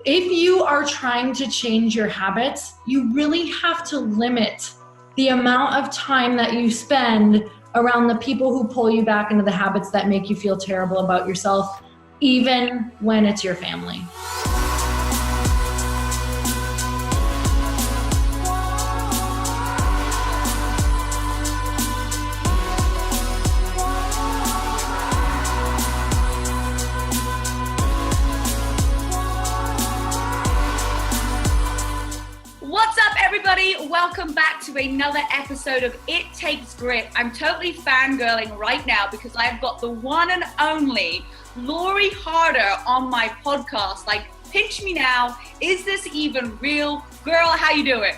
if you are trying to change your habits, you really have to limit the amount of time that you spend around the people who pull you back into the habits that make you feel terrible about yourself, even when it's your family. What's up, everybody? Welcome back to another episode of It Takes Grit. I'm totally fangirling right now because I've got the one and only Lori Harder on my podcast. Like, pinch me now. Is this even real? Girl, how you doing?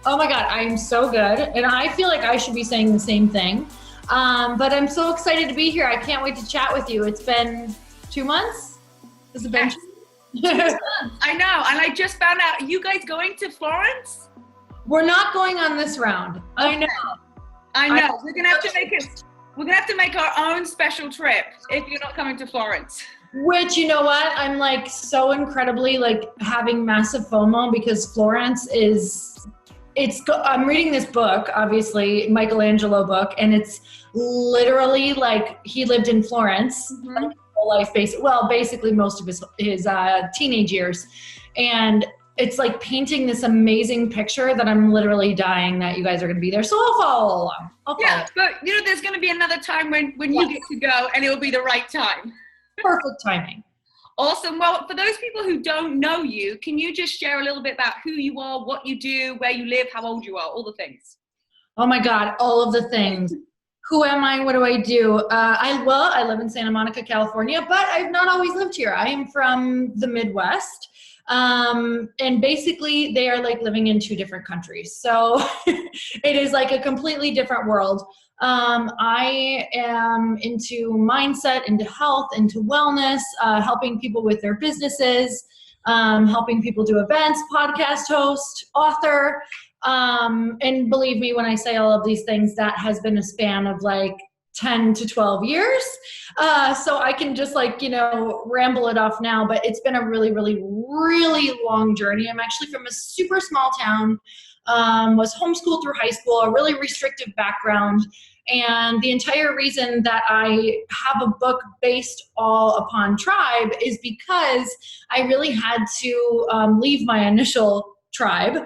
Oh my God, I am so good. And I feel like I should be saying the same thing. But I'm so excited to be here. I can't wait to chat with you. It's been 2 months? Has it been? Yes. I know, and I just found out, are you guys going to Florence? We're not going on this round. Okay. I know. We're gonna have to make our own special trip if you're not coming to Florence. Which, you know what? I'm like so incredibly like having massive FOMO because Florence I'm reading this book, obviously, Michelangelo book, and it's literally like he lived in Florence. Mm-hmm. Life basically most of his teenage years, and it's like painting this amazing picture that I'm literally dying that you guys are going to be there, so I'll follow along. Yeah, but you know there's going to be another time when you get to go and it'll be the right time. Perfect timing. Awesome. Well, for those people who don't know you, can you just share a little bit about who you are, what you do, where you live, how old you are, all the things? Oh my God, all of the things. Who am I? What do I do? I live in Santa Monica, California, but I've not always lived here. I am from the Midwest. And basically they are like living in 2 different countries. So it is like a completely different world. I am into mindset, into health, into wellness, helping people with their businesses, helping people do events, podcast host, author. And believe me, when I say all of these things, that has been a span of like 10 to 12 years. So I can just like, ramble it off now, but it's been a really, really, really long journey. I'm actually from a super small town, was homeschooled through high school, a really restrictive background. And the entire reason that I have a book based all upon tribe is because I really had to leave my initial tribe,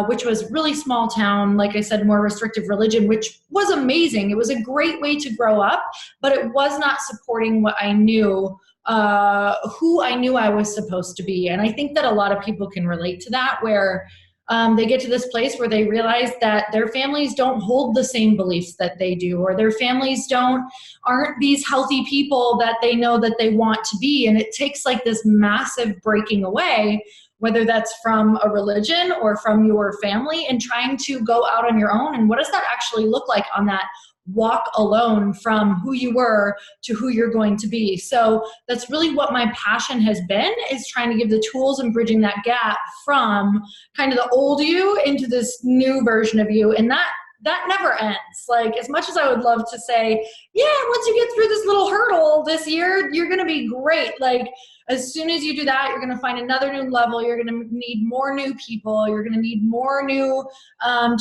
which was really small town, like I said, more restrictive religion, which was amazing. It was a great way to grow up, but it was not supporting what I knew, who I knew I was supposed to be. And I think that a lot of people can relate to that, where they get to this place where they realize that their families don't hold the same beliefs that they do, or their families aren't these healthy people that they know that they want to be. And it takes like this massive breaking away, whether that's from a religion or from your family, and trying to go out on your own. And what does that actually look like on that walk alone from who you were to who you're going to be? So that's really what my passion has been, is trying to give the tools and bridging that gap from kind of the old you into this new version of you. And that never ends. Like, as much as I would love to say, yeah, once you get through this little hurdle this year, you're going to be great. Like, as soon as you do that, you're going to find another new level. You're going to need more new people. You're going to need more new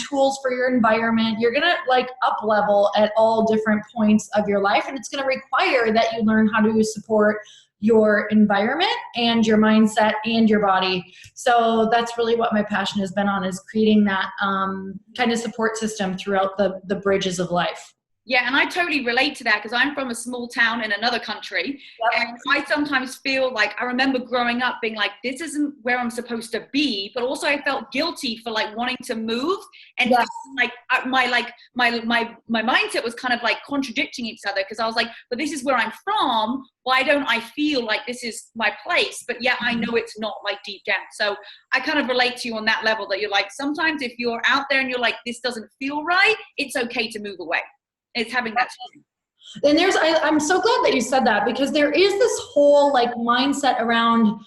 tools for your environment. You're going to like up level at all different points of your life. And it's going to require that you learn how to support your environment and your mindset and your body. So that's really what my passion has been on, is creating that kind of support system throughout the bridges of life. Yeah, and I totally relate to that because I'm from a small town in another country. Yep. And I sometimes feel like, I remember growing up being like, this isn't where I'm supposed to be, but also I felt guilty for like wanting to move, and yes. Like my mindset was kind of like contradicting each other, because I was like, but this is where I'm from, why don't I feel like this is my place? But yeah, I know it's not, like deep down. So I kind of relate to you on that level, that you're like, sometimes if you're out there and you're like, this doesn't feel right, it's okay to move away. It's having that time. And I'm so glad that you said that, because there is this whole like mindset around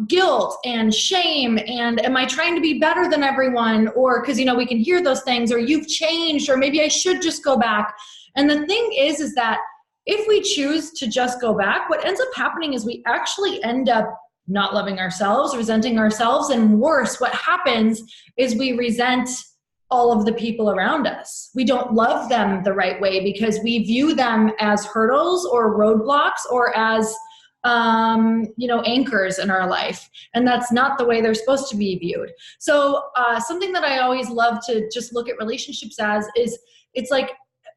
guilt and shame, and am I trying to be better than everyone? Or because, we can hear those things, or you've changed, or maybe I should just go back. And the thing is that if we choose to just go back, what ends up happening is we actually end up not loving ourselves, resenting ourselves, and worse, what happens is we resent all of the people around us. We don't love them the right way because we view them as hurdles or roadblocks or as anchors in our life. And that's not the way they're supposed to be viewed. So something that I always love to just look at relationships as is, it's like,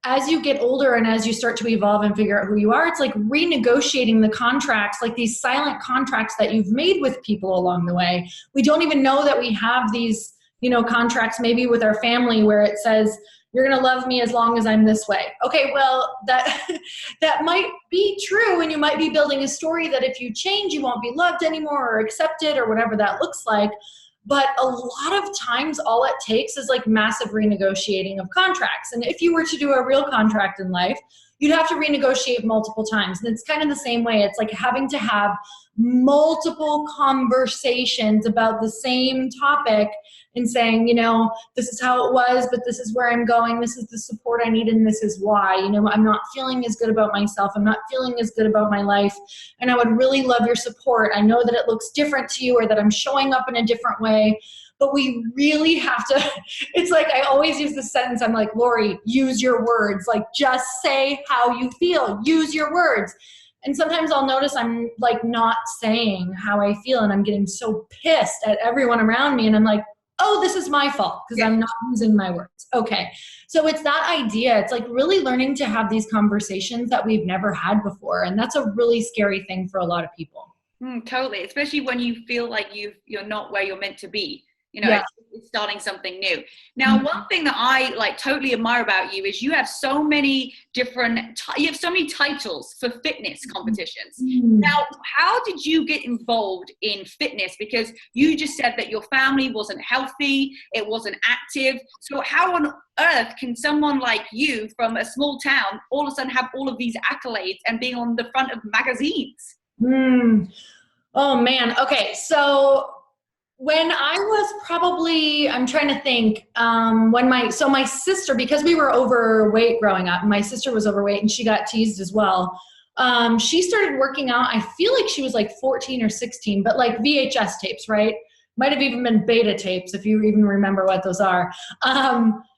as you get older and as you start to evolve and figure out who you are, it's like renegotiating the contracts, like these silent contracts that you've made with people along the way. We don't even know that we have these, contracts maybe with our family where it says, you're going to love me as long as I'm this way. Okay, well, that might be true, and you might be building a story that if you change, you won't be loved anymore or accepted or whatever that looks like. But a lot of times, all it takes is like massive renegotiating of contracts. And if you were to do a real contract in life, you'd have to renegotiate multiple times. And it's kind of the same way. It's like having to have multiple conversations about the same topic and saying, this is how it was, but this is where I'm going. This is the support I need, and this is why. I'm not feeling as good about myself. I'm not feeling as good about my life, and I would really love your support. I know that it looks different to you or that I'm showing up in a different way, but we really have to, it's like I always use this sentence. I'm like, Lori, use your words. Like, just say how you feel. Use your words. And sometimes I'll notice I'm like not saying how I feel, and I'm getting so pissed at everyone around me, and I'm like, oh, this is my fault because I'm not using my words. Okay. So it's that idea. It's like really learning to have these conversations that we've never had before. And that's a really scary thing for a lot of people. Totally. Especially when you feel like you're not where you're meant to be. It's starting something new. Now, one thing that I like totally admire about you is you have so many titles for fitness competitions. Now, how did you get involved in fitness? Because you just said that your family wasn't healthy, it wasn't active. So how on earth can someone like you from a small town all of a sudden have all of these accolades and being on the front of magazines? Oh man. Okay. So when I was probably, I'm trying to think, my sister, because we were overweight growing up, my sister was overweight and she got teased as well. She started working out. I feel like she was like 14 or 16, but like VHS tapes, right? Might have even been beta tapes, if you even remember what those are.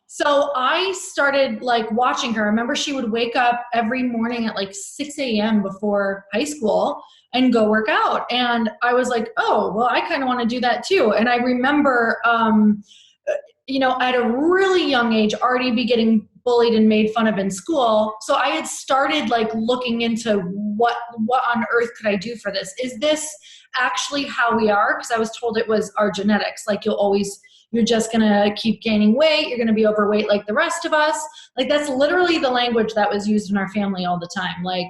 So I started like watching her. I remember she would wake up every morning at like 6 a.m. before high school and go work out. And I was like, oh, well, I kind of want to do that too. And I remember, at a really young age, already be getting bullied and made fun of in school. So I had started like looking into what on earth could I do for this? Is this actually how we are? Because I was told it was our genetics. Like you're just going to keep gaining weight. You're going to be overweight like the rest of us. Like that's literally the language that was used in our family all the time. Like,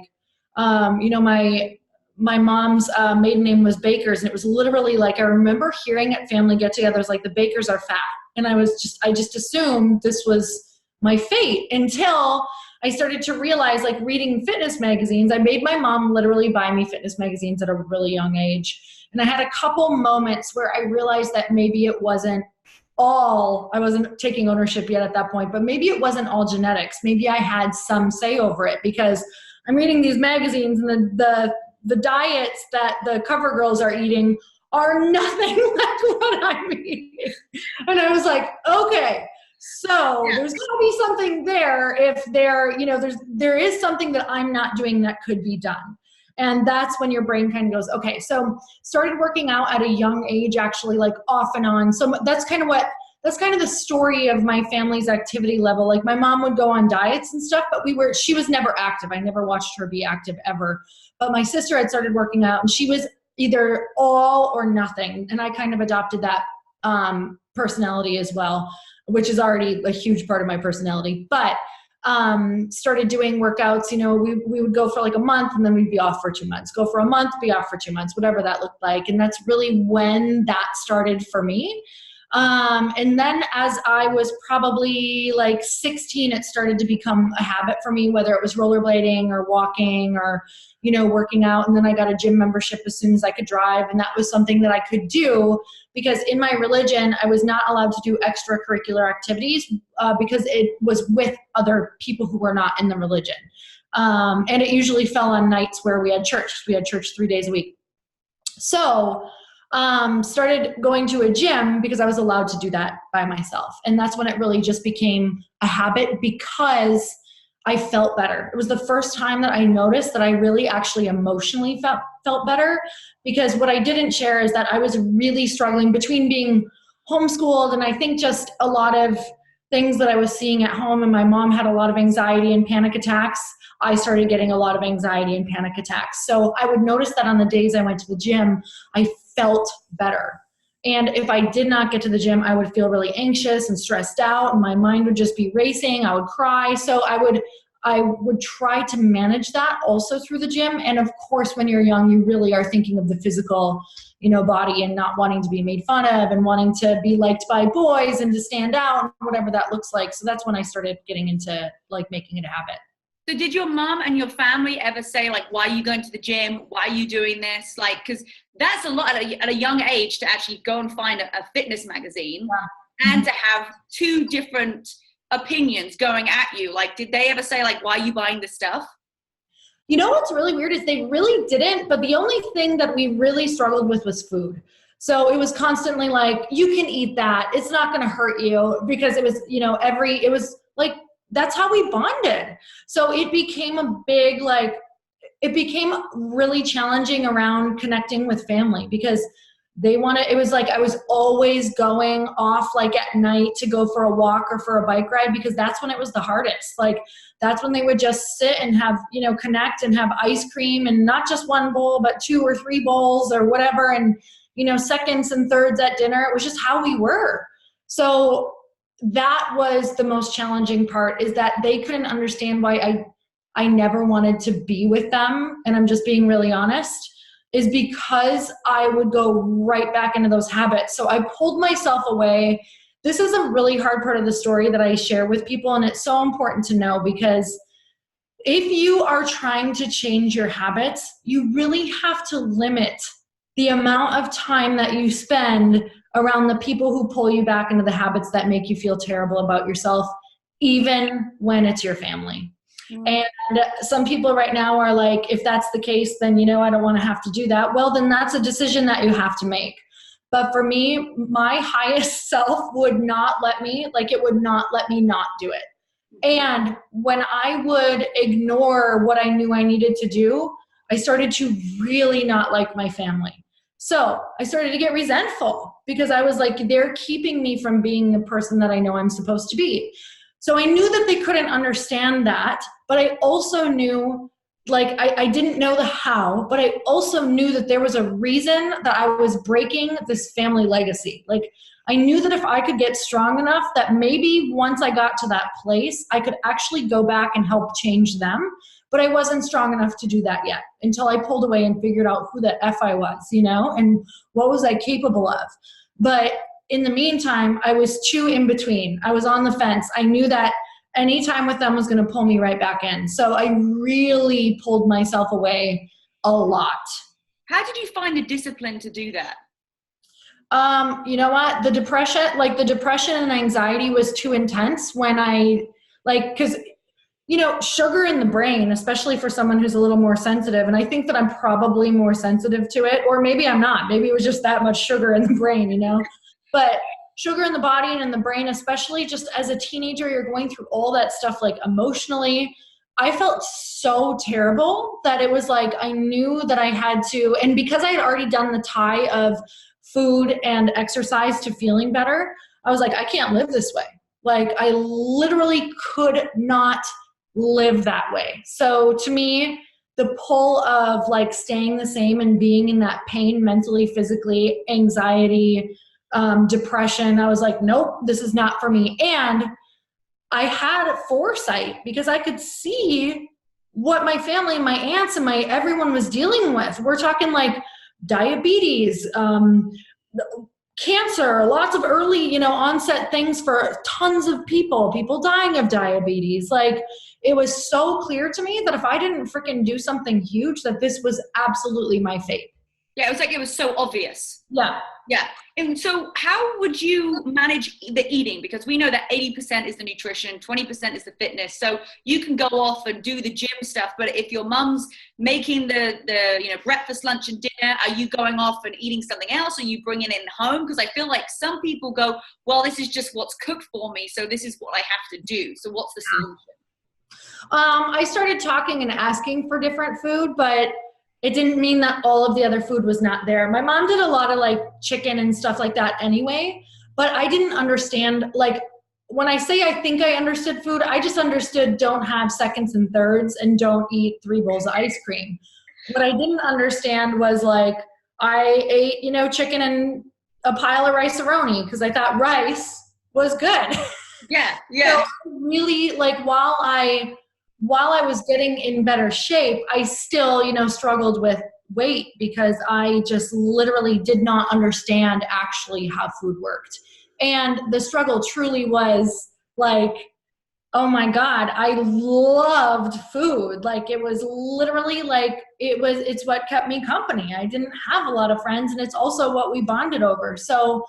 my mom's maiden name was Bakers, and it was literally like, I remember hearing at family get-togethers, like the Bakers are fat. And I just assumed this was my fate until I started to realize, like reading fitness magazines, I made my mom literally buy me fitness magazines at a really young age. And I had a couple moments where I realized that maybe it wasn't I wasn't taking ownership yet at that point, but maybe it wasn't all genetics. Maybe I had some say over it because I'm reading these magazines and the diets that the cover girls are eating are nothing like what I'm eating. And I was like, okay, so there's gonna be something there if there is something that I'm not doing that could be done. And that's when your brain kind of goes, okay, so started working out at a young age, actually, like off and on. So that's kind of the story of my family's activity level. Like my mom would go on diets and stuff, but she was never active. I never watched her be active ever. But my sister had started working out and she was either all or nothing. And I kind of adopted that personality as well, which is already a huge part of my personality. But started doing workouts, we would go for like a month and then we'd be off for 2 months, go for a month, be off for 2 months, whatever that looked like. And that's really when that started for me. And then as I was probably like 16, it started to become a habit for me, whether it was rollerblading or walking or, working out. And then I got a gym membership as soon as I could drive. And that was something that I could do because in my religion, I was not allowed to do extracurricular activities because it was with other people who were not in the religion. And it usually fell on nights where we had church. We had church 3 days a week. So started going to a gym because I was allowed to do that by myself. And that's when it really just became a habit because I felt better. It was the first time that I noticed that I really actually emotionally felt better, because what I didn't share is that I was really struggling between being homeschooled and I think just a lot of things that I was seeing at home, and my mom had a lot of anxiety and panic attacks. I started getting a lot of anxiety and panic attacks. So I would notice that on the days I went to the gym, I felt better. And if I did not get to the gym, I would feel really anxious and stressed out, and my mind would just be racing. I would cry. So I would try to manage that also through the gym. And of course, when you're young, you really are thinking of the physical, body, and not wanting to be made fun of and wanting to be liked by boys and to stand out, whatever that looks like. So that's when I started getting into like making it a habit. So did your mom and your family ever say, like, why are you going to the gym? Why are you doing this? Like, because that's a lot at a young age to actually go and find a fitness magazine, and to have two different opinions going at you. Like, did they ever say, like, why are you buying this stuff? You know what's really weird is they really didn't, but the only thing that we really struggled with was food. So it was constantly like, you can eat that. It's not going to hurt you, because it was, it was like, that's how we bonded. So it became it became really challenging around connecting with family, because it was like I was always going off like at night to go for a walk or for a bike ride, because that's when it was the hardest. Like that's when they would just sit and have, connect and have ice cream, and not just one bowl, but 2 or 3 bowls or whatever. And, seconds and thirds at dinner. It was just how we were. So that was the most challenging part, is that they couldn't understand why I never wanted to be with them. And I'm just being really honest, is because I would go right back into those habits. So I pulled myself away. This is a really hard part of the story that I share with people. And it's so important to know, because if you are trying to change your habits, you really have to limit the amount of time that you spend around the people who pull you back into the habits that make you feel terrible about yourself, even when it's your family. And some people right now are like, if that's the case, then, I don't want to have to do that. Well, then that's a decision that you have to make. But for me, my highest self would not let me, it would not let me not do it. And when I would ignore what I knew I needed to do, I started to really not like my family. So I started to get resentful, because I was like, they're keeping me from being the person that I know I'm supposed to be. So I knew that they couldn't understand that, but I also knew, I didn't know the how, but I also knew that there was a reason that I was breaking this family legacy. I knew that if I could get strong enough, that maybe once I got to that place, I could actually go back and help change them. But I wasn't strong enough to do that yet, until I pulled away and figured out who the F I was, and what was I capable of. But in the meantime, I was too in between. I was on the fence. I knew that any time with them was going to pull me right back in. So I really pulled myself away a lot. How did you find the discipline to do that? You know what? The depression and anxiety was too intense when because sugar in the brain, especially for someone who's a little more sensitive, and I think that I'm probably more sensitive to it, or maybe I'm not. Maybe it was just that much sugar in the brain, But sugar in the body and in the brain, especially just as a teenager, you're going through all that stuff, emotionally. I felt so terrible that it was I knew that I had to, and because I had already done the tie of food and exercise to feeling better, I was like, I can't live this way. I literally could not live that way. So to me, the pull of staying the same and being in that pain mentally, physically, anxiety, depression, I was like, nope, this is not for me. And I had foresight, because I could see what my family, my aunts and everyone was dealing with. We're talking diabetes, cancer, lots of early, onset things for tons of people dying of diabetes. It was so clear to me that if I didn't freaking do something huge, that this was absolutely my fate. Yeah, it was like it was so obvious. Yeah. Yeah. And so how would you manage the eating? Because we know that 80% is the nutrition, 20% is the fitness. So you can go off and do the gym stuff, but if your mum's making the breakfast, lunch, and dinner, are you going off and eating something else? Or are you bringing it home? Because I feel like some people go, well, this is just what's cooked for me, so this is what I have to do. So what's the solution? I started talking and asking for different food, but it didn't mean that all of the other food was not there. My mom did a lot of like chicken and stuff like that anyway, but I didn't understand, like when I say I think I understood food, I just understood don't have seconds and thirds and don't eat 3 bowls of ice cream. What I didn't understand was like I ate, chicken and a pile of rice-a-roni because I thought rice was good. Yeah. So really, like while I was getting in better shape, I still, struggled with weight because I just literally did not understand actually how food worked. And the struggle truly was like, oh my God, I loved food. Like it was literally like, it's what kept me company. I didn't have a lot of friends, and it's also what we bonded over. So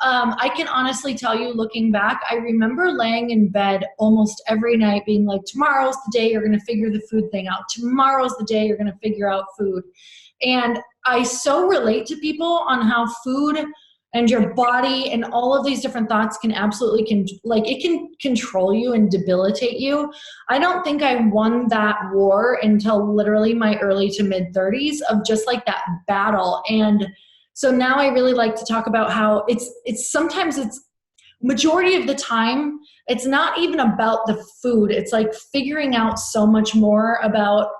I can honestly tell you, looking back, I remember laying in bed almost every night being like, tomorrow's the day you're going to figure the food thing out. Tomorrow's the day you're going to figure out food. And I so relate to people on how food and your body and all of these different thoughts can absolutely, it can control you and debilitate you. I don't think I won that war until literally my early to mid 30s of just like that battle. And so now I really like to talk about how sometimes majority of the time, it's not even about the food. It's like figuring out so much more about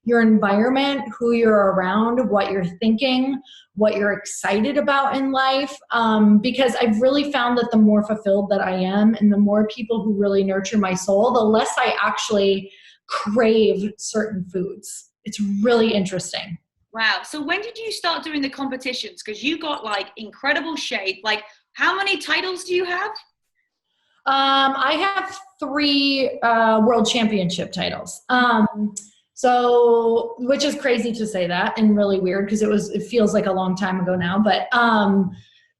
your environment, who you're around, what you're thinking, what you're excited about in life. Because I've really found that the more fulfilled that I am and the more people who really nurture my soul, the less I actually crave certain foods. It's really interesting. Wow. So when did you start doing the competitions? Because you got like incredible shape. Like how many titles do you have? I have 3 world championship titles. So, which is crazy to say that and really weird because it feels like a long time ago now. But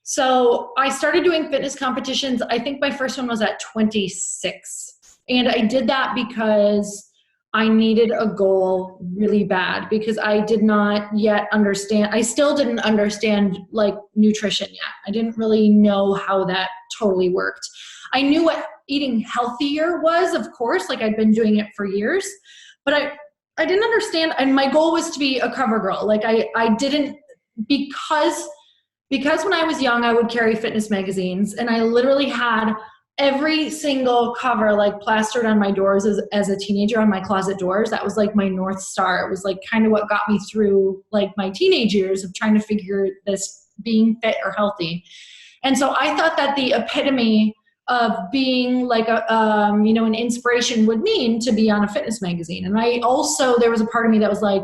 so I started doing fitness competitions. I think my first one was at 26. And I did that because I needed a goal really bad because I did not yet understand. I still didn't understand like nutrition yet. I didn't really know how that totally worked. I knew what eating healthier was, of course, like I'd been doing it for years, but I didn't understand. And my goal was to be a cover girl. Like I didn't, because when I was young, I would carry fitness magazines and I literally had every single cover like plastered on my doors as a teenager on my closet doors. That was like my North Star. It was like kind of what got me through like my teenage years of trying to figure this being fit or healthy. And so I thought that the epitome of being like an inspiration would mean to be on a fitness magazine. And there was a part of me that was like,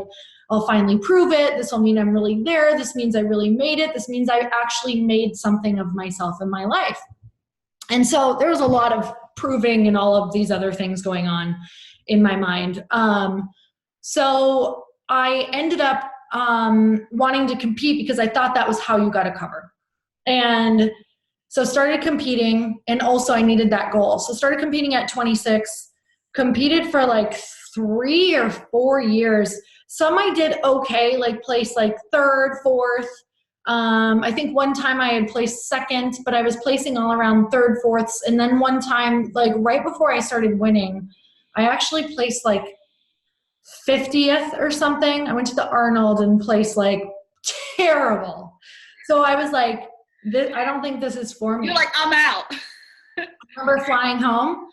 I'll finally prove it. This will mean I'm really there. This means I really made it. This means I actually made something of myself in my life. And so there was a lot of proving and all of these other things going on in my mind. So I ended up wanting to compete because I thought that was how you got a cover. And so started competing, and also I needed that goal. So started competing at 26, competed for like 3 or 4 years. Some I did okay, like placed like 3rd, 4th. I think one time I had placed 2nd, but I was placing all around 3rd, 4ths. And then one time, like right before I started winning, I actually placed like 50th or something. I went to the Arnold and placed like terrible. So I was like, I don't think this is for me. You're like, I'm out. I remember flying home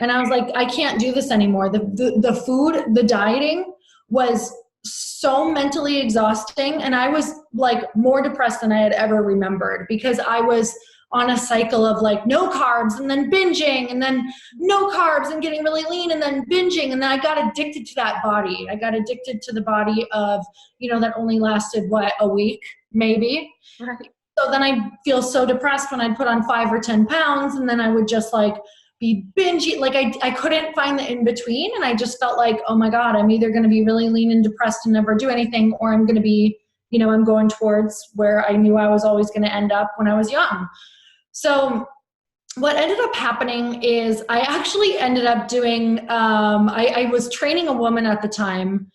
and I was like, I can't do this anymore. The food, the dieting was so mentally exhausting. And I was like more depressed than I had ever remembered because I was on a cycle of like no carbs and then binging and then no carbs and getting really lean and then binging. And then I got addicted to that body. I got addicted to the body of, that only lasted a week, maybe. Right. So then I feel so depressed when I'd put on 5 or 10 pounds and then I would just like be binging. Like I couldn't find the in between. And I just felt like, oh my God, I'm either going to be really lean and depressed and never do anything, or I'm going to be I'm going towards where I knew I was always going to end up when I was young. So what ended up happening is I actually ended up doing, I was training a woman at the time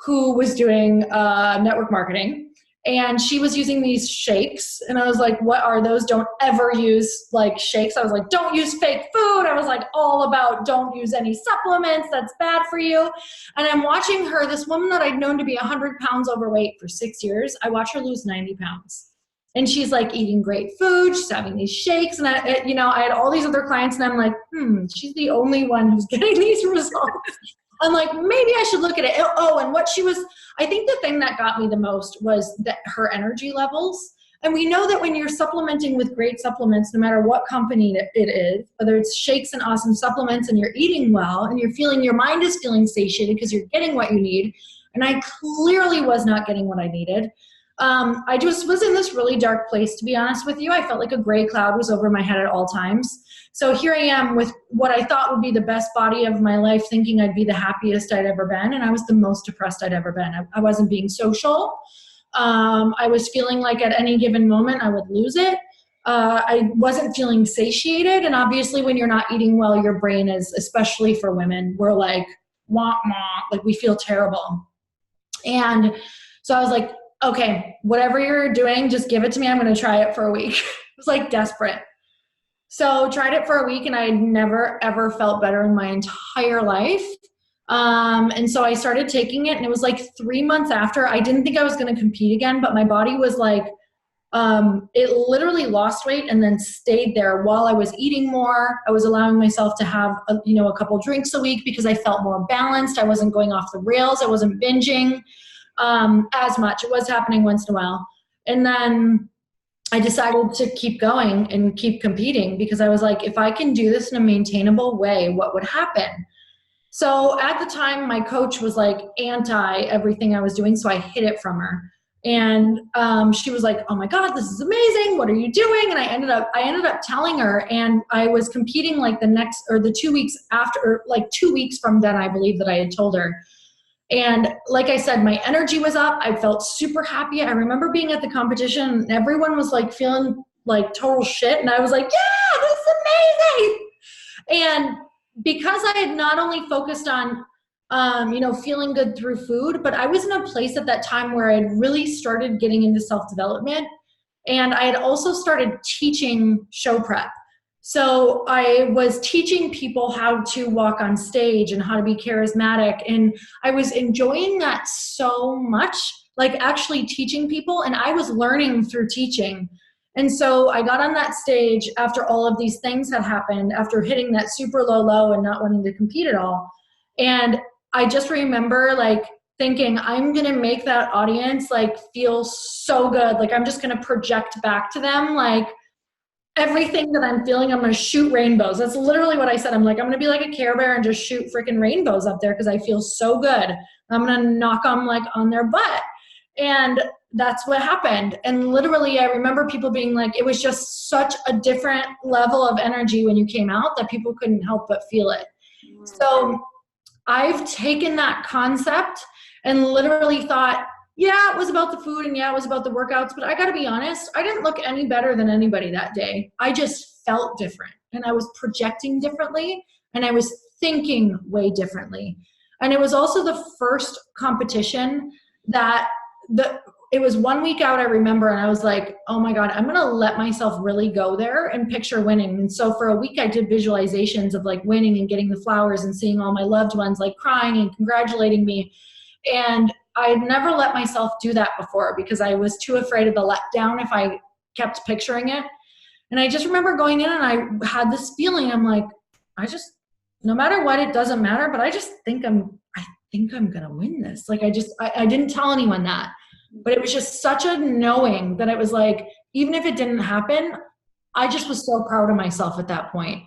who was doing network marketing, and she was using these shakes. And I was like, what are those? Don't ever use like shakes. I was like, don't use fake food. I was like all about don't use any supplements. That's bad for you. And I'm watching her, this woman that I'd known to be 100 pounds overweight for 6 years. I watched her lose 90 pounds. And she's like eating great food. She's having these shakes. And I had all these other clients, and I'm like, she's the only one who's getting these results. I'm like, maybe I should look at it. Oh, and I think the thing that got me the most was her energy levels. And we know that when you're supplementing with great supplements, no matter what company it is, whether it's shakes and awesome supplements, and you're eating well and your mind is feeling satiated because you're getting what you need. And I clearly was not getting what I needed. I just was in this really dark place, to be honest with you. I felt like a gray cloud was over my head at all times. So here I am with what I thought would be the best body of my life, thinking I'd be the happiest I'd ever been. And I was the most depressed I'd ever been. I wasn't being social. I was feeling like at any given moment I would lose it. I wasn't feeling satiated. And obviously when you're not eating well, your brain is, especially for women, we're like, wah, wah, like we feel terrible. And so I was like, okay, whatever you're doing, just give it to me. I'm going to try it for a week. I was like desperate. So tried it for a week, and I had never, ever felt better in my entire life. And so I started taking it, and it was like 3 months after. I didn't think I was going to compete again, but my body was like, it literally lost weight and then stayed there while I was eating more. I was allowing myself to have, a couple drinks a week because I felt more balanced. I wasn't going off the rails. I wasn't binging as much. It was happening once in a while. And then I decided to keep going and keep competing because I was like, if I can do this in a maintainable way, what would happen? So at the time, my coach was like anti everything I was doing. So I hid it from her. And she was like, oh my God, this is amazing. What are you doing? And I ended up telling her, and I was competing like the 2 weeks after, or like 2 weeks from then, I believe that I had told her. And like I said, my energy was up. I felt super happy. I remember being at the competition and everyone was like feeling like total shit. And I was like, yeah, this is amazing. And because I had not only focused on, feeling good through food, but I was in a place at that time where I had really started getting into self-development. And I had also started teaching show prep. So I was teaching people how to walk on stage and how to be charismatic. And I was enjoying that so much, like actually teaching people. And I was learning through teaching. And so I got on that stage after all of these things had happened, after hitting that super low and not wanting to compete at all. And I just remember like thinking, I'm going to make that audience like feel so good. Like I'm just going to project back to them like everything that I'm feeling. I'm going to shoot rainbows. That's literally what I said. I'm like, I'm going to be like a Care Bear and just shoot freaking rainbows up there because I feel so good. I'm going to knock them like on their butt. And that's what happened. And literally, I remember people being like, it was just such a different level of energy when you came out that people couldn't help but feel it. So I've taken that concept and literally thought, yeah, it was about the food and yeah, it was about the workouts, but I got to be honest, I didn't look any better than anybody that day. I just felt different and I was projecting differently and I was thinking way differently. And it was also the first competition that it was 1 week out, I remember, and I was like, oh my God, I'm going to let myself really go there and picture winning. And so for a week I did visualizations of like winning and getting the flowers and seeing all my loved ones like crying and congratulating me. And I'd never let myself do that before because I was too afraid of the letdown if I kept picturing it. And I just remember going in and I had this feeling, I'm like, no matter what, it doesn't matter, but I think I'm going to win this. Like I didn't tell anyone that, but it was just such a knowing that it was like, even if it didn't happen, I just was so proud of myself at that point.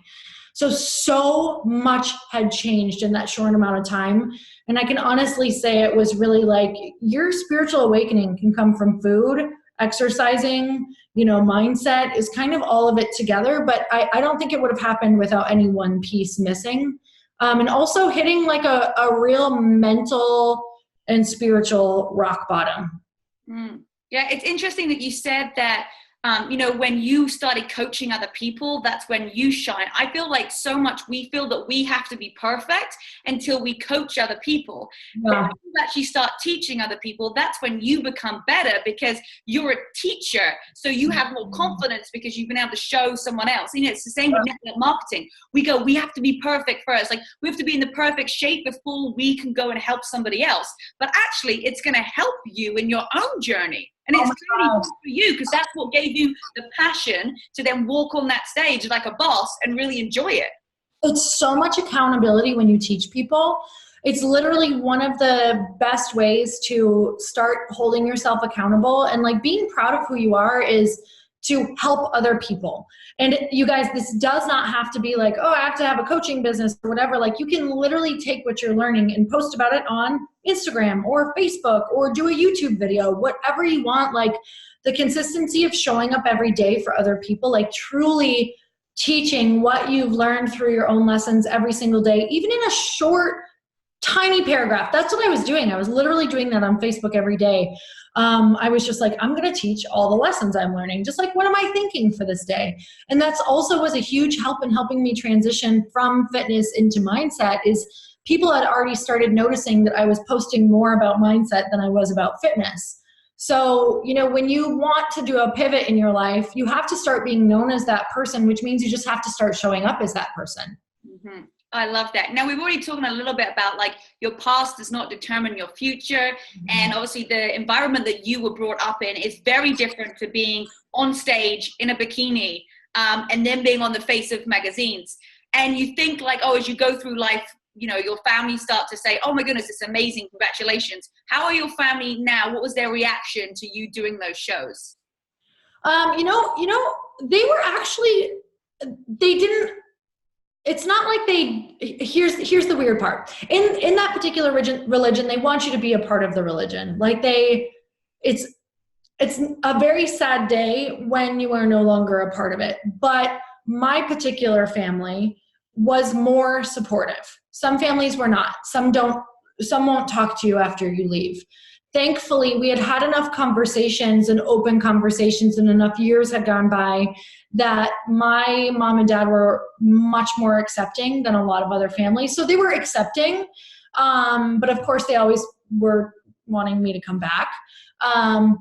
So much had changed in that short amount of time. And I can honestly say it was really like your spiritual awakening can come from food, exercising, mindset is kind of all of it together. But I don't think it would have happened without any one piece missing. And also hitting like a real mental and spiritual rock bottom. Yeah, it's interesting that you said that, when you started coaching other people, that's when you shine. I feel like so much we feel that we have to be perfect until we coach other people. Yeah. But when you actually start teaching other people, that's when you become better because you're a teacher. So you have more confidence because you've been able to show someone else. It's the same with network marketing. We have to be perfect first. Like we have to be in the perfect shape before we can go and help somebody else. But actually, it's going to help you in your own journey. And it's really good for you because that's what gave you the passion to then walk on that stage like a boss and really enjoy it. It's so much accountability when you teach people. It's literally one of the best ways to start holding yourself accountable, and like being proud of who you are is to help other people. And you guys, this does not have to be like, oh, I have to have a coaching business or whatever. Like you can literally take what you're learning and post about it on Instagram or Facebook or do a YouTube video, whatever you want. Like the consistency of showing up every day for other people, like truly teaching what you've learned through your own lessons every single day, even in a short, tiny paragraph. That's what I was doing. I was literally doing that on Facebook every day. I was just like, I'm going to teach all the lessons I'm learning. Just like, what am I thinking for this day? And that's also was a huge help in helping me transition from fitness into mindset. Is people had already started noticing that I was posting more about mindset than I was about fitness. So, when you want to do a pivot in your life, you have to start being known as that person, which means you just have to start showing up as that person. Mm-hmm. I love that. Now, we've already talked a little bit about like your past does not determine your future. And obviously the environment that you were brought up in is very different to being on stage in a bikini and then being on the face of magazines. And you think like, oh, as you go through life, your family start to say, oh my goodness, it's amazing. Congratulations. How are your family now? What was their reaction to you doing those shows? They were actually, they didn't, it's not like here's the weird part. In that particular religion, they want you to be a part of the religion. Like it's a very sad day when you are no longer a part of it. But my particular family was more supportive. Some families were not. Some won't talk to you after you leave. Thankfully, we had enough conversations and open conversations, and enough years had gone by that my mom and dad were much more accepting than a lot of other families. So they were accepting, but of course they always were wanting me to come back.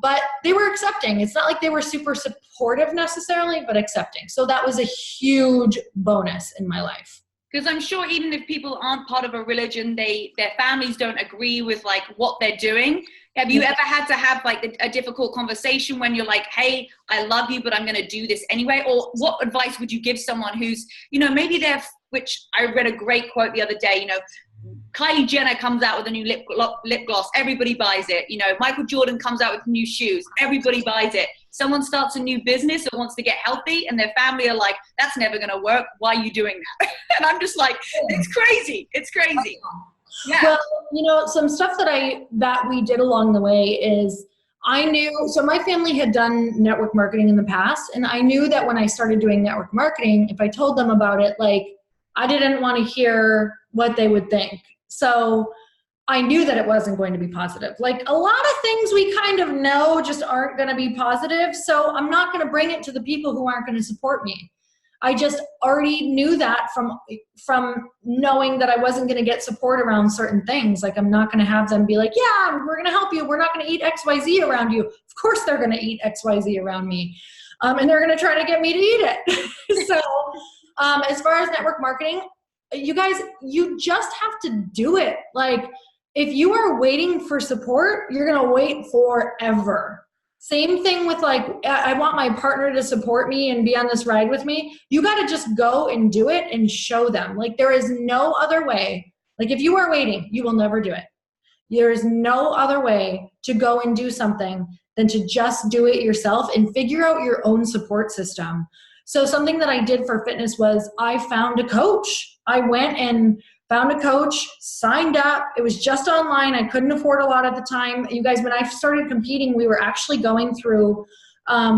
But they were accepting. It's not like they were super supportive necessarily, but accepting. So that was a huge bonus in my life. Because I'm sure even if people aren't part of a religion, their families don't agree with like what they're doing. Have you ever had to have like a difficult conversation when you're like, hey, I love you, but I'm going to do this anyway? Or what advice would you give someone who's, maybe which I read a great quote the other day, Kylie Jenner comes out with a new lip gloss, everybody buys it. Michael Jordan comes out with new shoes, everybody buys it. Someone starts a new business or wants to get healthy and their family are like, that's never going to work. Why are you doing that? And I'm just like, it's crazy. It's crazy. Yeah. Well, some stuff that we did along the way is so my family had done network marketing in the past, and I knew that when I started doing network marketing, if I told them about it, like I didn't want to hear what they would think. So I knew that it wasn't going to be positive. Like a lot of things we kind of know just aren't going to be positive. So I'm not going to bring it to the people who aren't going to support me. I just already knew that from knowing that I wasn't going to get support around certain things. Like I'm not going to have them be like, yeah, we're going to help you. We're not going to eat XYZ around you. Of course they're going to eat XYZ around me. And they're going to try to get me to eat it. So as far as network marketing, you guys, you just have to do it. Like if you are waiting for support, you're going to wait forever. Same thing with like, I want my partner to support me and be on this ride with me. You got to just go and do it and show them. Like there is no other way. Like if you are waiting, you will never do it. There is no other way to go and do something than to just do it yourself and figure out your own support system. So something that I did for fitness was I found a coach. I went and found a coach, signed up. It was just online. I couldn't afford a lot at the time. You guys, when I started competing, we were actually going through,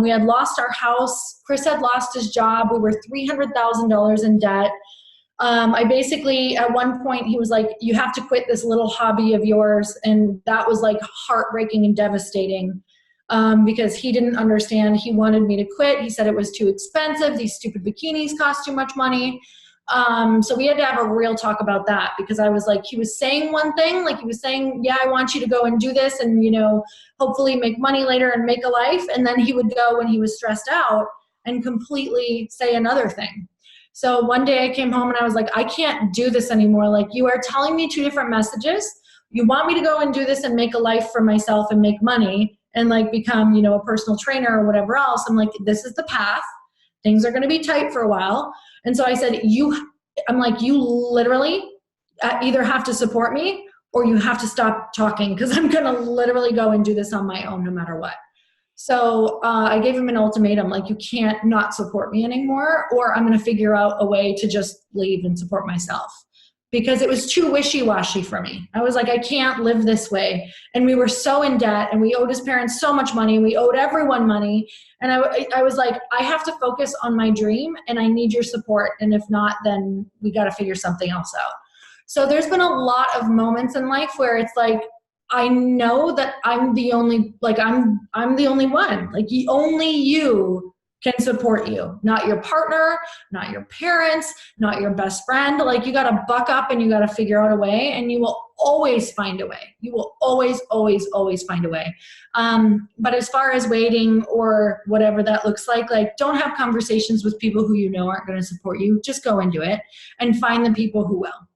we had lost our house. Chris had lost his job. We were $300,000 in debt. I basically, at one point, he was like, you have to quit this little hobby of yours. And that was like heartbreaking and devastating. because he didn't understand. He wanted me to quit. He said it was too expensive. These stupid bikinis cost too much money. So we had to have a real talk about that, because I was like, he was saying one thing, like he was saying, yeah, I want you to go and do this and, you know, hopefully make money later and make a life. And then he would go when he was stressed out and completely say another thing. So one day I came home and I was like, I can't do this anymore. Like, you are telling me two different messages. You want me to go and do this and make a life for myself and make money and like become, you know, a personal trainer or whatever else. I'm like, this is the path. Things are going to be tight for a while. And so I said, I'm like, you literally either have to support me or you have to stop talking, because I'm going to literally go and do this on my own no matter what. So I gave him an ultimatum, like, you can't not support me anymore, or I'm going to figure out a way to just leave and support myself, because it was too wishy-washy for me. I was like, I can't live this way. And we were so in debt, and we owed his parents so much money. We owed everyone money. And I was like, I have to focus on my dream, and I need your support. And if not, then we got to figure something else out. So there's been a lot of moments in life where it's like, I know that I'm the only, like, I'm the only one. Like, only you can support you, not your partner, not your parents, not your best friend. Like, you got to buck up and you got to figure out a way, and you will always find a way. You will always, always, always find a way. But as far as waiting or whatever that looks like, don't have conversations with people who you know aren't going to support you. Just go and do it and find the people who will.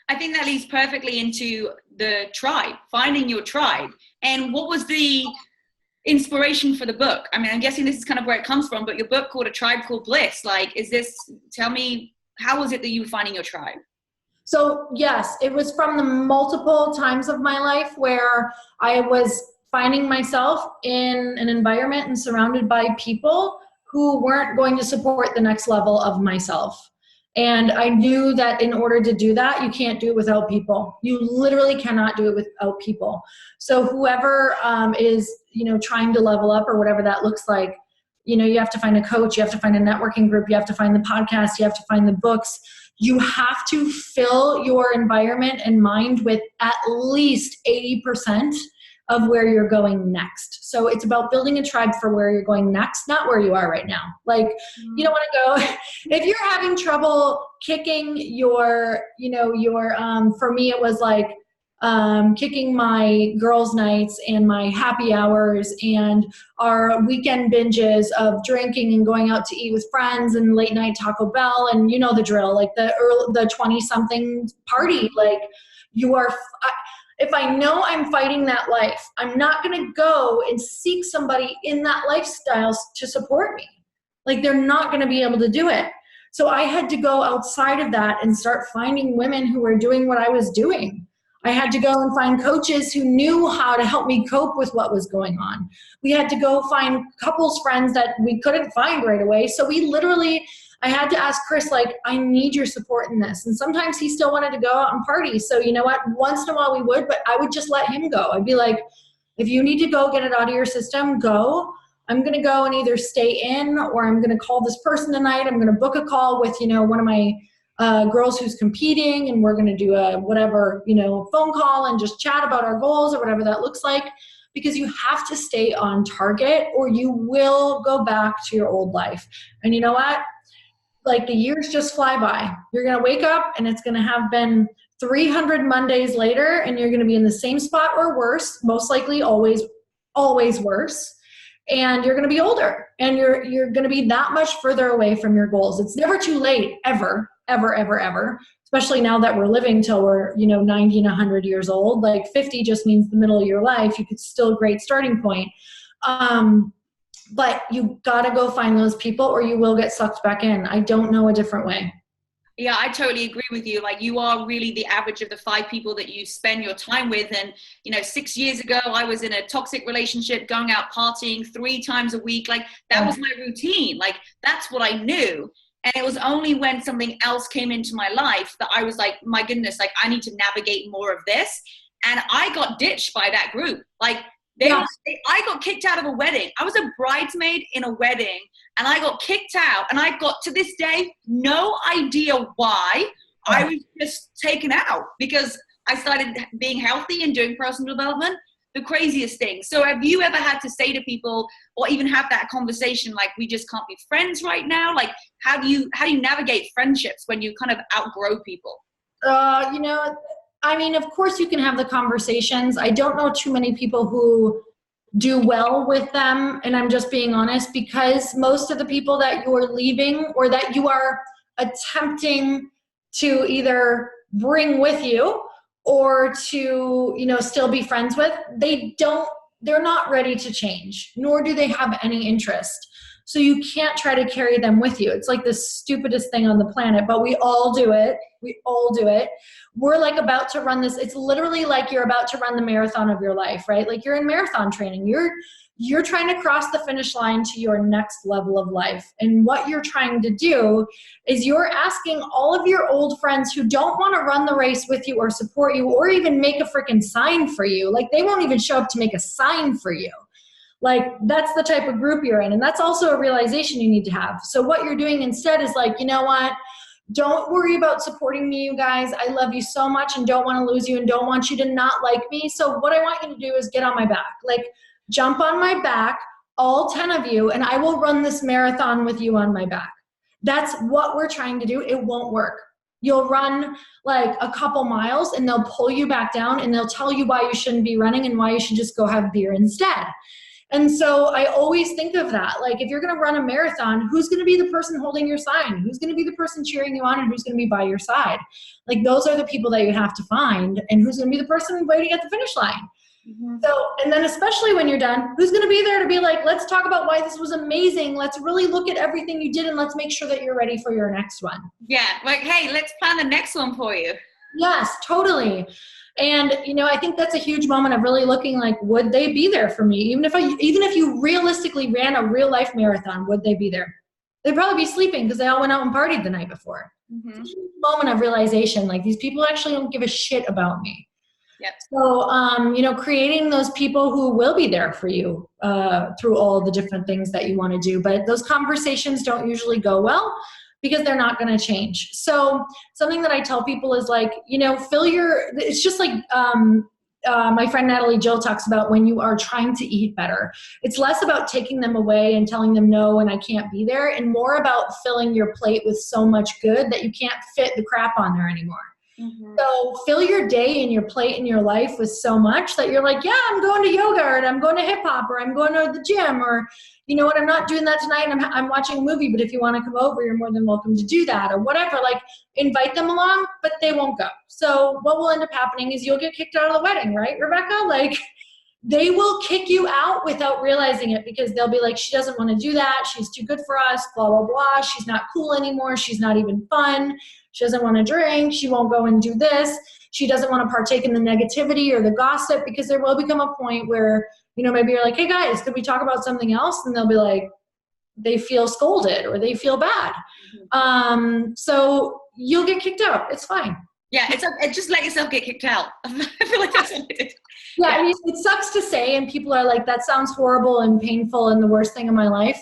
I think that leads perfectly into the tribe, finding your tribe. And what was the inspiration for the book? I mean, I'm guessing this is kind of where it comes from, but your book called A Tribe Called Bliss. Like, tell me, how was it that you were finding your tribe? So yes, it was from the multiple times of my life where I was finding myself in an environment and surrounded by people who weren't going to support the next level of myself. And I knew that in order to do that, you can't do it without people. You literally cannot do it without people. So whoever is, trying to level up or whatever that looks like, you have to find a coach, you have to find a networking group, you have to find the podcast, you have to find the books. You have to fill your environment and mind with at least 80% of where you're going next. So it's about building a tribe for where you're going next, not where you are right now. Like, you don't want to go, if you're having trouble kicking your, for me, it was like kicking my girls' nights and my happy hours and our weekend binges of drinking and going out to eat with friends and late night Taco Bell. And you know the drill, like the 20-something party, like you are, if I know I'm fighting that life, I'm not going to go and seek somebody in that lifestyle to support me. Like, they're not going to be able to do it. So I had to go outside of that and start finding women who were doing what I was doing. I had to go and find coaches who knew how to help me cope with what was going on. We had to go find couples friends that we couldn't find right away. So I had to ask Chris, like, I need your support in this. And sometimes he still wanted to go out and party. So you know what? Once in a while we would, but I would just let him go. I'd be like, if you need to go get it out of your system, go. I'm going to go and either stay in, or I'm going to call this person tonight. I'm going to book a call with, one of my girls who's competing, and we're going to do a whatever, phone call and just chat about our goals or whatever that looks like. Because you have to stay on target or you will go back to your old life. And you know what? Like, the years just fly by. You're going to wake up and it's going to have been 300 Mondays later, and you're going to be in the same spot or worse, most likely always worse. And you're going to be older, and you're going to be that much further away from your goals. It's never too late, ever, ever, ever, ever, especially now that we're living till we're, 90 and 100 years old. Like, 50 just means the middle of your life. You could still great starting point. But you got to go find those people or you will get sucked back in. I don't know a different way. Yeah, I totally agree with you. Like, you are really the average of the 5 people that you spend your time with. And, 6 years ago, I was in a toxic relationship, going out partying 3 times a week. Like, that was my routine. Like, that's what I knew. And it was only when something else came into my life that I was like, my goodness, like, I need to navigate more of this. And I got ditched by that group. Like, I got kicked out of a wedding. I was a bridesmaid in a wedding, and I got kicked out. And I got, to this day, no idea why. I was just taken out because I started being healthy and doing personal development. the craziest things. So have you ever had to say to people, or even have that conversation, like, we just can't be friends right now? Like, how do you navigate friendships when you kind of outgrow people? You know, I mean, of course you can have the conversations. I don't know too many people who do well with them. And I'm just being honest, because most of the people that you're leaving or that you are attempting to either bring with you or to, you know, still be friends with, they're not ready to change, nor do they have any interest. So you can't try to carry them with you. It's like the stupidest thing on the planet, but we all do it. We all do it. We're like about to run this. It's literally like you're about to run the marathon of your life, right? Like you're in marathon training. You're trying to cross the finish line to your next level of life. And what you're trying to do is you're asking all of your old friends who don't want to run the race with you or support you or even make a freaking sign for you. Like they won't even show up to make a sign for you. Like that's the type of group you're in. And that's also a realization you need to have. So what you're doing instead is like, you know what? Don't worry about supporting me, you guys. I love you so much and don't want to lose you and don't want you to not like me. So what I want you to do is get on my back. Like jump on my back, all 10 of you, and I will run this marathon with you on my back. That's what we're trying to do. It won't work. You'll run like a couple miles and they'll pull you back down and they'll tell you why you shouldn't be running and why you should just go have beer instead. And so I always think of that. Like if you're going to run a marathon, who's going to be the person holding your sign? Who's going to be the person cheering you on and who's going to be by your side? Like those are the people that you have to find, and who's going to be the person waiting at the finish line. Mm-hmm. So, and then especially when you're done, who's going to be there to be like, let's talk about why this was amazing. Let's really look at everything you did and let's make sure that you're ready for your next one. Yeah. Like, hey, let's plan the next one for you. Yes, totally. And, you know, I think that's a huge moment of really looking like, would they be there for me? Even if you realistically ran a real life marathon, would they be there? They'd probably be sleeping because they all went out and partied the night before. Mm-hmm. It's a huge moment of realization. Like these people actually don't give a shit about me. Yep. So, you know, creating those people who will be there for you through all the different things that you want to do. But those conversations don't usually go well, because they're not going to change. So something that I tell people is like, you know, it's just like my friend Natalie Jill talks about when you are trying to eat better. It's less about taking them away and telling them no and I can't be there, and more about filling your plate with so much good that you can't fit the crap on there anymore. Mm-hmm. So fill your day and your plate and your life with so much that you're like, yeah, I'm going to yoga, or I'm going to hip hop, or I'm going to the gym, or you know what, I'm not doing that tonight. I'm watching a movie, but if you want to come over, you're more than welcome to do that, or whatever. Like invite them along, but they won't go. So what will end up happening is you'll get kicked out of the wedding, right, Rebecca? Like they will kick you out without realizing it, because they'll be like, she doesn't want to do that. She's too good for us, blah, blah, blah. She's not cool anymore. She's not even fun. She doesn't want to drink. She won't go and do this. She doesn't want to partake in the negativity or the gossip, because there will become a point where, you know, maybe you're like, hey guys, could we talk about something else? And they'll be like, they feel scolded or they feel bad. So you'll get kicked out. It's fine. Yeah, it's just let yourself get kicked out. I feel like that's what it is. Yeah, I mean, it sucks to say, and people are like, that sounds horrible and painful and the worst thing in my life.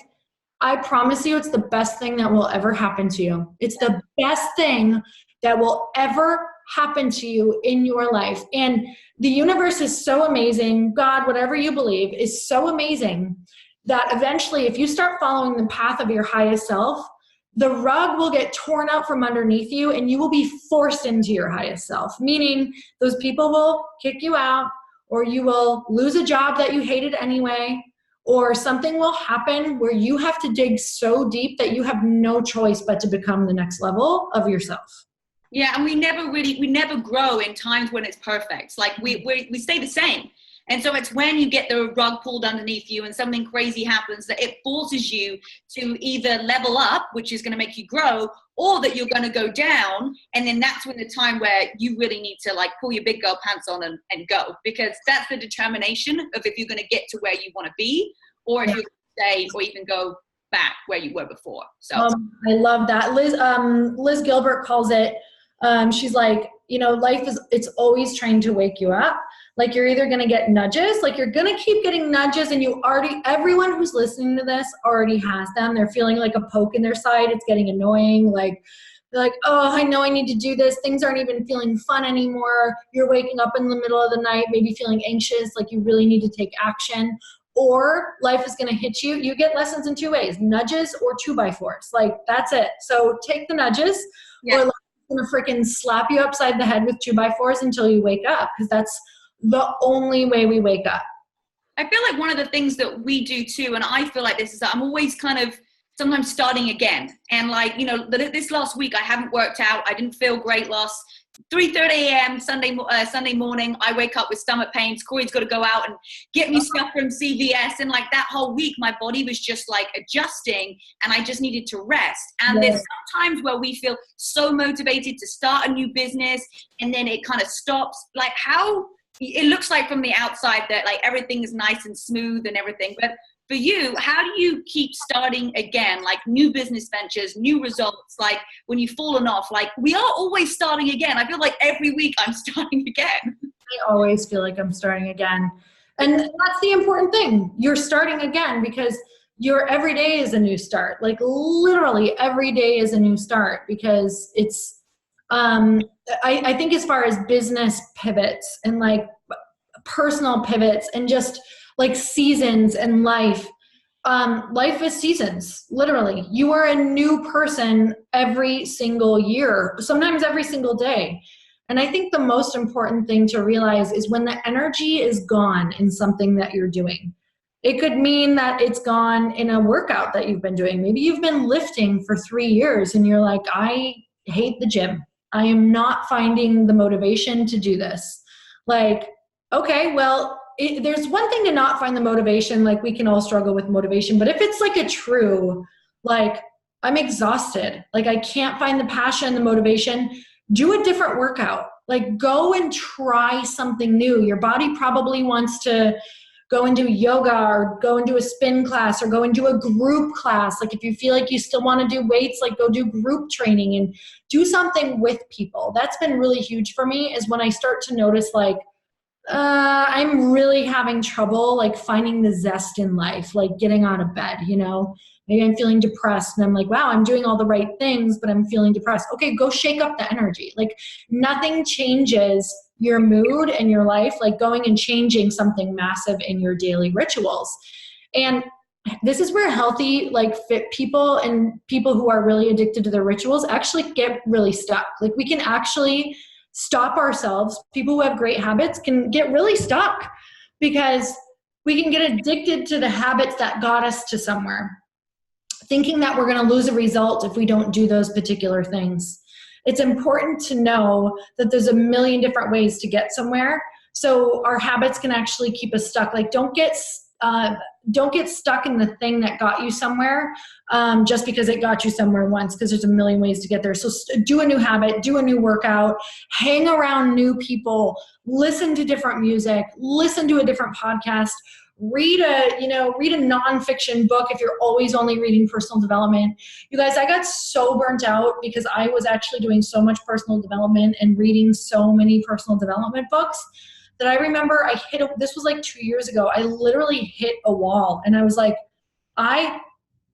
I promise you, it's the best thing that will ever happen to you. It's the best thing that will ever happen to you in your life. And the universe is so amazing. God, whatever you believe, is so amazing that eventually, if you start following the path of your highest self, the rug will get torn out from underneath you and you will be forced into your highest self. Meaning those people will kick you out, or you will lose a job that you hated anyway, or something will happen where you have to dig so deep that you have no choice but to become the next level of yourself. Yeah, and we never grow in times when it's perfect. Like we stay the same. And so it's when you get the rug pulled underneath you and something crazy happens that it forces you to either level up, which is going to make you grow, or that you're going to go down. And then that's when the time where you really need to like pull your big girl pants on and go, because that's the determination of if you're going to get to where you want to be, or if you're going to stay or even go back where you were before. So I love that. Liz Gilbert calls it, she's like, you know, life it's always trying to wake you up. Like you're either going to get nudges, like you're going to keep getting nudges, and everyone who's listening to this already has them. They're feeling like a poke in their side. It's getting annoying. Like, You're like, oh, I know I need to do this. Things aren't even feeling fun anymore. You're waking up in the middle of the night, maybe feeling anxious, like you really need to take action. Or life is going to hit you. You get lessons in two ways, nudges or 2x4s. Like, that's it. So take the nudges, or life is going to freaking slap you upside the head with 2x4s until you wake up, because that's the only way we wake up. I feel like one of the things that we do too, and I feel like this, is that I'm always kind of sometimes starting again. And like, you know, this last week I haven't worked out. I didn't feel great last 3:30 a.m. Sunday morning. I wake up with stomach pains. Corey's got to go out and get me stuff from CVS. And like that whole week, my body was just like adjusting, and I just needed to rest. And there's sometimes where we feel so motivated to start a new business, and then it kind of stops. Like, how it looks like from the outside that like everything is nice and smooth and everything, but for you, how do you keep starting again, like new business ventures, new results, like when you've fallen off? Like, we are always starting again. I feel like every week I'm starting again. I always feel like I'm starting again. And that's the important thing. You're starting again, because your every day is a new start. Like, literally every day is a new start, because it's, I think as far as business pivots and like personal pivots and just like seasons in life, life is seasons, literally. You are a new person every single year, sometimes every single day. And I think the most important thing to realize is when the energy is gone in something that you're doing. It could mean that it's gone in a workout that you've been doing. Maybe you've been lifting for 3 years and you're like, I hate the gym. I am not finding the motivation to do this. Like, okay, well, there's one thing to not find the motivation. Like, we can all struggle with motivation, but if it's like a true, like, I'm exhausted, like I can't find the passion, the motivation, do a different workout. Like, go and try something new. Your body probably wants to go and do yoga, or go and do a spin class, or go and do a group class. Like, if you feel like you still want to do weights, like go do group training and do something with people. That's been really huge for me, is when I start to notice like, I'm really having trouble like finding the zest in life, like getting out of bed, you know, maybe I'm feeling depressed and I'm like, wow, I'm doing all the right things, but I'm feeling depressed. Okay, go shake up the energy. Like, nothing changes your mood and your life like going and changing something massive in your daily rituals. And this is where healthy, like fit people and people who are really addicted to their rituals actually get really stuck. Like, we can actually stop ourselves. People who have great habits can get really stuck, because we can get addicted to the habits that got us to somewhere, thinking that we're going to lose a result if we don't do those particular things. It's important to know that there's a million different ways to get somewhere. So our habits can actually keep us stuck. Like, don't get stuck in the thing that got you somewhere, just because it got you somewhere once, because there's a million ways to get there. So do a new habit, do a new workout, hang around new people, listen to different music, listen to a different podcast, read a nonfiction book if you're always only reading personal development. You guys, I got so burnt out because I was actually doing so much personal development and reading so many personal development books that I remember this was like 2 years ago, I literally hit a wall and I was like, I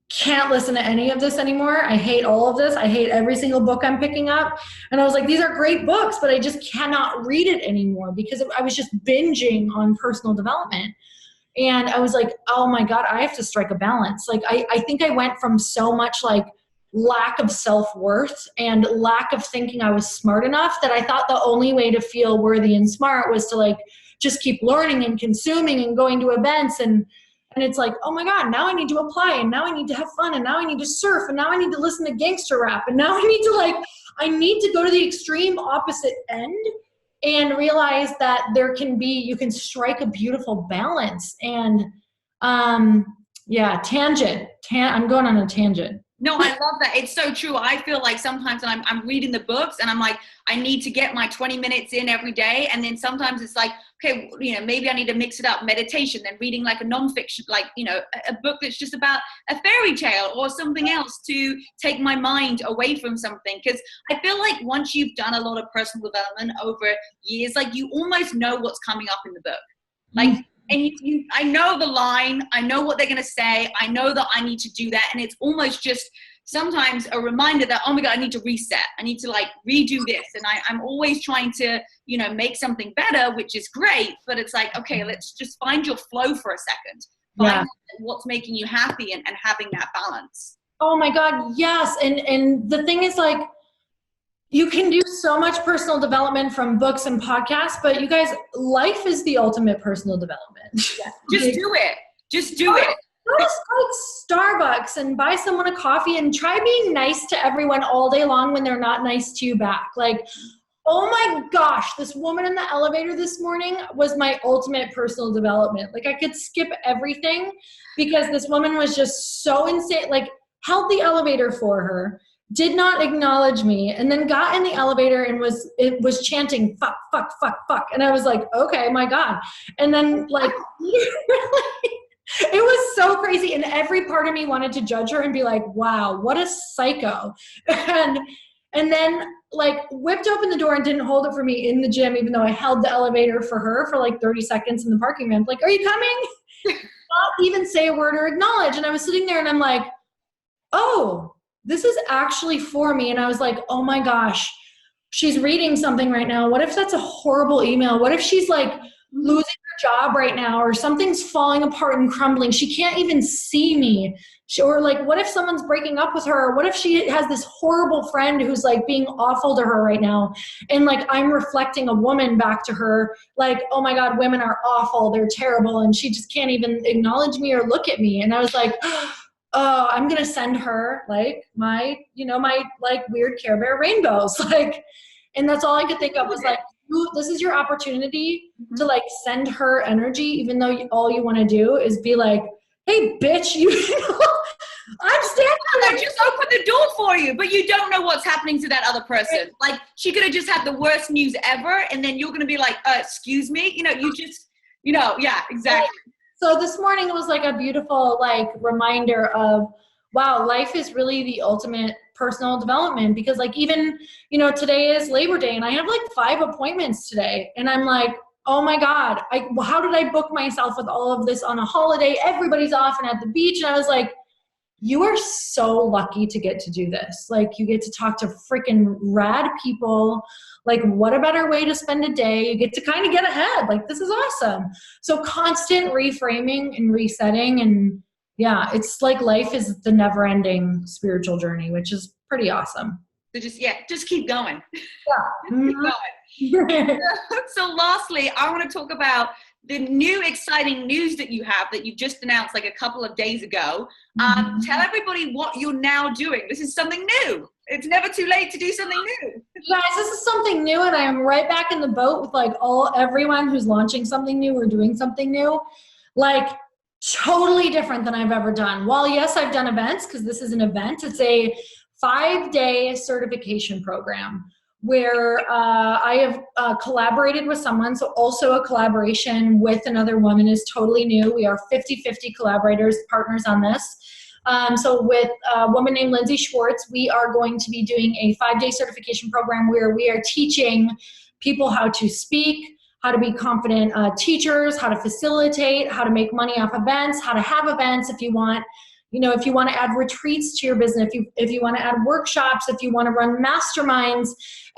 can't listen to any of this anymore. I hate all of this. I hate every single book I'm picking up. And I was like, these are great books, but I just cannot read it anymore, because I was just binging on personal development. And I was like, oh my God, I have to strike a balance. Like, I think I went from so much like lack of self-worth and lack of thinking I was smart enough, that I thought the only way to feel worthy and smart was to like just keep learning and consuming and going to events. And it's like, oh my God, now I need to apply, and now I need to have fun, and now I need to surf, and now I need to listen to gangster rap, and now I need to go to the extreme opposite end and realize that you can strike a beautiful balance. And tangent. I'm going on a tangent. No, I love that. It's so true. I feel like sometimes when I'm reading the books and I'm like, I need to get my 20 minutes in every day. And then sometimes it's like, okay, you know, maybe I need to mix it up, meditation, then reading like a nonfiction, like, you know, a book that's just about a fairy tale or something else to take my mind away from something. Because I feel like once you've done a lot of personal development over years, like you almost know what's coming up in the book. Like, and I know the line, I know what they're going to say, I know that I need to do that. And it's almost just sometimes a reminder that, oh my God, I need to reset. I need to like redo this. And I'm always trying to, you know, make something better, which is great. But it's like, okay, let's just find your flow for a second. Find what's making you happy and having that balance. Oh my God, yes. And the thing is, like, you can do so much personal development from books and podcasts, but you guys, life is the ultimate personal development. Yeah. Just do it. Just do it. Go to like Starbucks and buy someone a coffee and try being nice to everyone all day long when they're not nice to you back. Like, oh my gosh, this woman in the elevator this morning was my ultimate personal development. Like, I could skip everything because this woman was just so insane. Like, held the elevator for her, did not acknowledge me, and then got in the elevator and was chanting fuck, fuck, fuck, fuck. And I was like, okay, my God. And then like, it was so crazy. And every part of me wanted to judge her and be like, wow, what a psycho. And then like whipped open the door and didn't hold it for me in the gym, even though I held the elevator for her for like 30 seconds in the parking ramp. Like, are you coming? Not even say a word or acknowledge. And I was sitting there and I'm like, oh, this is actually for me. And I was like, oh my gosh, she's reading something right now. What if that's a horrible email? What if she's like losing her job right now, or something's falling apart and crumbling? She can't even see me. Or like, what if someone's breaking up with her? What if she has this horrible friend who's like being awful to her right now? And like, I'm reflecting a woman back to her, like, oh my God, women are awful. They're terrible. And she just can't even acknowledge me or look at me. And I was like, oh, I'm going to send her like my like weird Care Bear rainbows. Like, and that's all I could think of was like, ooh, this is your opportunity to like send her energy, even though all you want to do is be like, hey bitch, I'm standing there. Just open the door for you, but you don't know what's happening to that other person. Like, she could have just had the worst news ever. And then you're going to be like, excuse me. Yeah, exactly. So this morning it was like a beautiful like reminder of, wow, life is really the ultimate personal development. Because like, even, today is Labor Day and I have like 5 appointments today. And I'm like, oh my God, how did I book myself with all of this on a holiday? Everybody's off and at the beach. And I was like, you are so lucky to get to do this. Like, you get to talk to freaking rad people. Like, what a better way to spend a day? You get to kind of get ahead. Like, this is awesome. So constant reframing and resetting. And yeah, it's like life is the never ending spiritual journey, which is pretty awesome. So just keep going. Yeah. Keep going. So lastly, I want to talk about the new exciting news that you have that you just announced like a couple of days ago. Tell everybody what you're now doing. This is something new. It's never too late to do something new. You guys, this is something new, and I am right back in the boat with like everyone who's launching something new or doing something new. Like, totally different than I've ever done. While yes, I've done events, because this is an event. It's a 5-day certification program where I have collaborated with someone. So also a collaboration with another woman is totally new. We are 50-50 collaborators, partners on this. So with a woman named Lindsay Schwartz, we are going to be doing a 5-day certification program where we are teaching people how to speak, how to be confident teachers, how to facilitate, how to make money off events, how to have events if you want. If you want to add retreats to your business, if you want to add workshops, if you want to run masterminds,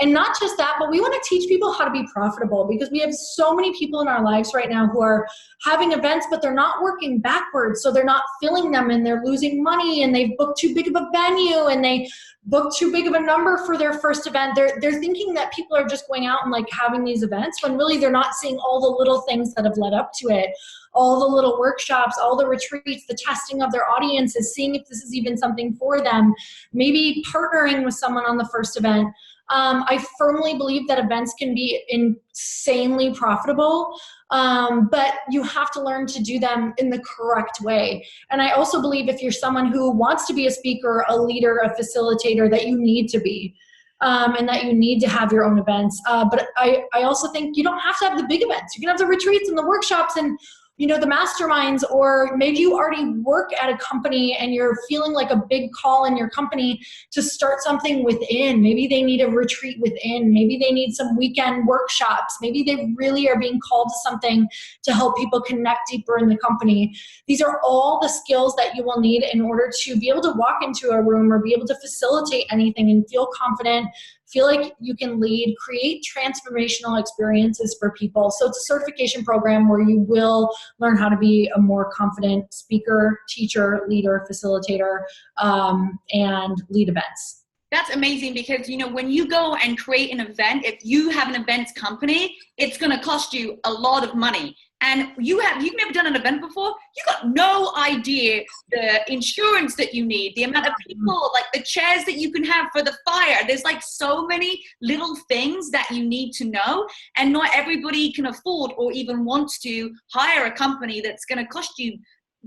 and not just that, but we want to teach people how to be profitable, because we have so many people in our lives right now who are having events, but they're not working backwards. So they're not filling them and they're losing money, and they've booked too big of a venue and they booked too big of a number for their first event. They're thinking that people are just going out and like having these events when really they're not seeing all the little things that have led up to it. All the little workshops, all the retreats, the testing of their audiences, seeing if this is even something for them, maybe partnering with someone on the first event. I firmly believe that events can be insanely profitable, but you have to learn to do them in the correct way. And I also believe if you're someone who wants to be a speaker, a leader, a facilitator, that you need to be. And that you need to have your own events. But I also think you don't have to have the big events. You can have the retreats and the workshops and the masterminds, or maybe you already work at a company and you're feeling like a big call in your company to start something within. Maybe they need a retreat within. Maybe they need some weekend workshops. Maybe they really are being called to something to help people connect deeper in the company. These are all the skills that you will need in order to be able to walk into a room or be able to facilitate anything and feel confident, feel like you can lead, create transformational experiences for people. So it's a certification program where you will learn how to be a more confident speaker, teacher, leader, facilitator, and lead events. That's amazing, because when you go and create an event, if you have an events company, it's going to cost you a lot of money. And you've never done an event before, you got no idea the insurance that you need, the amount of people, like the chairs that you can have for the fire. There's like so many little things that you need to know, and not everybody can afford or even wants to hire a company that's going to cost you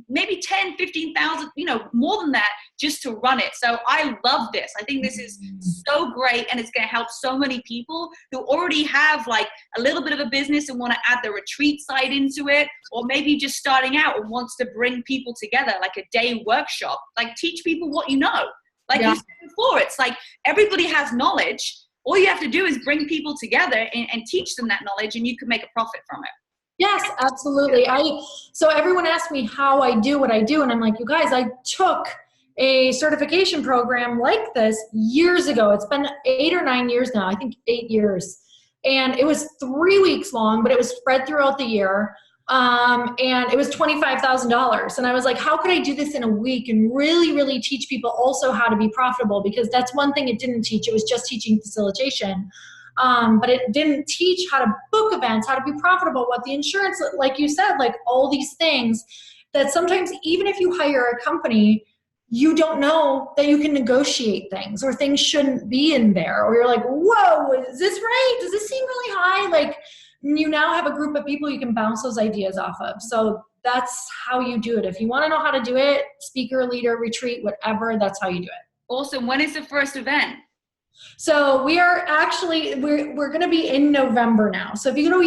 maybe 10, 15,000, more than that, just to run it. So I love this. I think this is so great, and it's going to help so many people who already have like a little bit of a business and want to add the retreat side into it, or maybe just starting out and wants to bring people together, like a day workshop, like teach people what you know. Like you said before, it's like everybody has knowledge. All you have to do is bring people together and teach them that knowledge, and you can make a profit from it. Yes, absolutely. So everyone asks me how I do what I do, and I'm like, you guys, I took a certification program like this years ago. It's been 8 or 9 years now, I think 8 years. And it was 3 weeks long, but it was spread throughout the year. And it was $25,000. And I was like, how could I do this in a week and really, really teach people also how to be profitable? Because that's one thing it didn't teach. It was just teaching facilitation. But it didn't teach how to book events, how to be profitable, what the insurance, like you said, like all these things that sometimes even if you hire a company, you don't know that you can negotiate things, or things shouldn't be in there, or you're like, whoa, is this right? Does this seem really high? Like, you now have a group of people you can bounce those ideas off of. So that's how you do it. If you want to know how to do it, speaker, leader, retreat, whatever, that's how you do it. Awesome. When is the first event? So we are actually, we're going to be in November now. So if you go to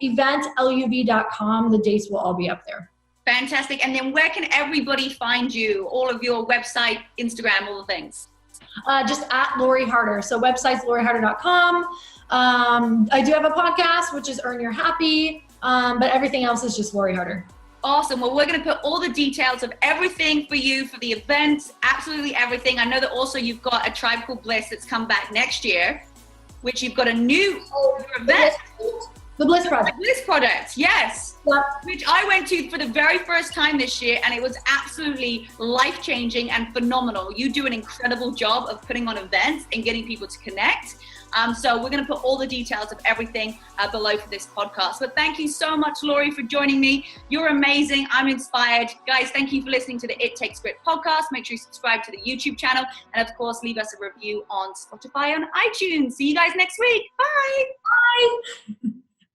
eventluv.com, the dates will all be up there. Fantastic. And then where can everybody find you? All of your website, Instagram, all the things. Just at Lori Harder. So website's loriharder.com. I do have a podcast, which is Earn Your Happy. But everything else is just Lori Harder. Awesome. Well, we're going to put all the details of everything for you for the events, absolutely everything. I know that also you've got a Tribe Called Bliss that's come back next year, which you've got a new event. The Bliss Project. The Bliss Project, yes. Yep. Which I went to for the very first time this year, and it was absolutely life-changing and phenomenal. You do an incredible job of putting on events and getting people to connect. So we're going to put all the details of everything below for this podcast. But thank you so much, Lori, for joining me. You're amazing. I'm inspired. Guys, thank you for listening to the It Takes Grit podcast. Make sure you subscribe to the YouTube channel. And, of course, leave us a review on Spotify and iTunes. See you guys next week. Bye. Bye.